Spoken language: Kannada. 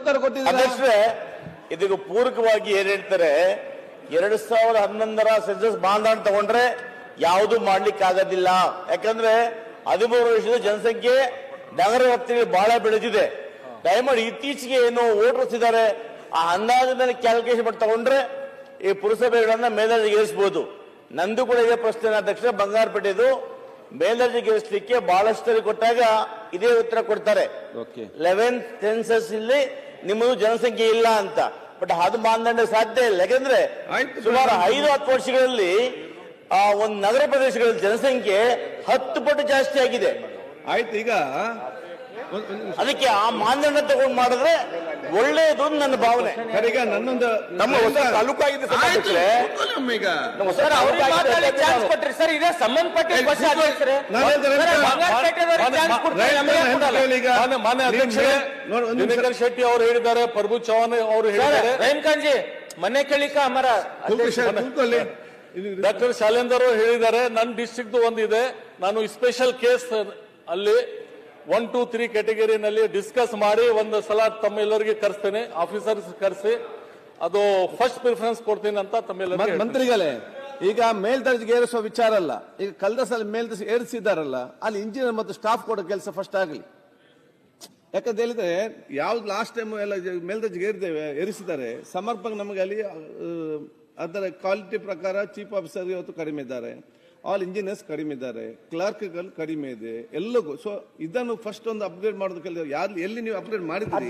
ಉತ್ತರ ಕೊಟ್ಟಿದ್ದಾರೆ. ಅಧ್ಯಕ್ಷರೇ, ಇದಕ್ಕೆ ಪೂರಕವಾಗಿ ಏನ್ ಹೇಳ್ತಾರೆ, 2011ರ ಸೆನ್ಸಸ್ ಮಾನದಂಡ ತಗೊಂಡ್ರೆ ಯಾವುದು ಮಾಡ್ಲಿಕ್ಕೆ ಆಗೋದಿಲ್ಲ. ಯಾಕಂದ್ರೆ 13 ವರ್ಷದ ಜನಸಂಖ್ಯೆ ನಗರ ವ್ಯಾಪ್ತಿಯಲ್ಲಿ ಬಹಳ ಬೆಳೆದಿದೆ. ದಯಮಾಡಿ ಇತ್ತೀಚೆಗೆ ಏನು ವೋಟರ್ಸ್ ಇದ್ದಾರೆ ಆ ಅಂದಾಜಿನ ಮೇಲೆ ಕ್ಯಾಲ್ಕುಲೇಷನ್ ಮಾಡಿ ತಗೊಂಡ್ರೆ ಈ ಪುರಸಭೆಗಳನ್ನ ಮೇಲ್ದರ್ಜೆಗೆ ಏರಿಸಬಹುದು. ನಂದು ಕೂಡ ಇದೇ ಪ್ರಶ್ನೆ ಅಧ್ಯಕ್ಷ, ಬಂಗಾರಪೇಟೆದು ಮೇಲ್ದರ್ಜೆಗೆ ಏರಿಸಲಿಕ್ಕೆ ಬಹಳಷ್ಟು ಕೊಟ್ಟಾಗ ಇದೇ ಉತ್ತರ ಕೊಡ್ತಾರೆ. 11th ಸೆನ್ಸಸ್ ಇಲ್ಲಿ ನಿಮ್ಮದು ಜನಸಂಖ್ಯೆ ಇಲ್ಲ ಅಂತ. ಬಟ್ ಅದು ಮಾನದಂಡ ಸಾಧ್ಯ ಇಲ್ಲ. ಯಾಕಂದ್ರೆ ಸುಮಾರು 5-10 ವರ್ಷಗಳಲ್ಲಿ ಒಂದು ನಗರ ಪ್ರದೇಶಗಳಲ್ಲಿ ಜನಸಂಖ್ಯೆ 10 ಪಟ್ಟು ಜಾಸ್ತಿ ಆಗಿದೆ. ಆಯ್ತು, ಈಗ ಅದಕ್ಕೆ ಆ ಮಾನದಂಡ ತಗೊಂಡು ಮಾಡಿದ್ರೆ ಒಳ್ಳೆಯದು ನನ್ನ ಭಾವನೆ. ಈಗ ನನ್ನೊಂದು ನಮ್ಮ ಹೊಸ ತಾಲೂಕಾಗಿದೆ ಈಗ ಸರ್, ಇದೇ ಸಂಬಂಧಪಟ್ಟ ಮಾನ್ಯ ಅಧ್ಯಕ್ಷರೇ, ದಿನಕರ್ ಶೆಟ್ಟಿ ಅವರು ಹೇಳಿದ್ದಾರೆ, ಪ್ರಭು ಚೌಹಾಣ್ ಅವರು ಹೇಳಿದ್ದಾರೆ, ರೇಮ್ಖಾನ್ಜಿ ಮನೆ ಕೇಳಿಕ ಅಮರ ಡಾಕ್ಟರ್ ಶಾಲೇಂದರ್ ಅವರು ಹೇಳಿದ್ದಾರೆ. ನನ್ನ ಡಿಸ್ಟ್ರಿಕ್ಟ್ ಒಂದಿದೆ, ನಾನು ಸ್ಪೆಷಲ್ ಕೇಸ್ ಅಲ್ಲಿ 1, 2, 3 ಕ್ಯಾಟಗರಿನಲ್ಲಿ ಡಿಸ್ಕಸ್ ಮಾಡಿ ಒಂದು ಸಲ ತಮ್ಮೆಲ್ಲರಿಗೆ ಕರೆಸ್ತೇನೆ, ಆಫೀಸರ್ಸ್ ಕರೆಸಿ ಅದು ಫಸ್ಟ್ ಪ್ರಿಫರೆನ್ಸ್ ಕೊಡ್ತೀನಿ ಅಂತ ತಮ್ಮೆಲ್ಲರಿಗೆ. ಮಂತ್ರಿಗಳೇ, ಈಗ ಮೇಲ್ದರ್ಜೆಗೆ ಏರಿಸುವ ವಿಚಾರ ಅಲ್ಲ, ಈಗ ಕಳೆದ ಸಲ ಮೇಲ್ದರ್ಜೆ ಏರಿಸಿದಾರಲ್ಲ, ಅಲ್ಲಿ ಇಂಜಿನಿಯರ್ ಮತ್ತು ಸ್ಟಾಫ್ ಕೊಡೋ ಕೆಲಸ ಫಸ್ಟ್ ಆಗಲಿ. ಯಾಕಂತ ಹೇಳಿದ್ರೆ ಯಾವ್ದು ಲಾಸ್ಟ್ ಟೈಮ್ ಎಲ್ಲ ಮೇಲ್ದರ್ಜೆಗೆ ಏರಿಸಿದ್ದಾರೆ, ಸಮರ್ಪಕ ನಮಗೆ ಅಲ್ಲಿ ಅದರ ಕ್ವಾಲಿಟಿ ಪ್ರಕಾರ ಚೀಫ್ ಆಫೀಸರ್ ಇವತ್ತು ಕಡಿಮೆ ಇದ್ದಾರೆ, ಆಲ್ ಇಂಜಿನಿಯರ್ಸ್ ಕಡಿಮೆ ಇದ್ದಾರೆ, ಕ್ಲರ್ಕ್ಗಳು ಕಡಿಮೆ ಇದೆ ಎಲ್ಲಗೂ. ಸೊ ಇದನ್ನು ಫಸ್ಟ್ ಒಂದು ಅಪ್ಗ್ರೇಡ್ ಮಾಡೋದಕ್ಕೆ ಯಾರು ಎಲ್ಲಿ ನೀವು ಅಪ್ಗ್ರೇಡ್ ಮಾಡಿದ್ದೀರಿ?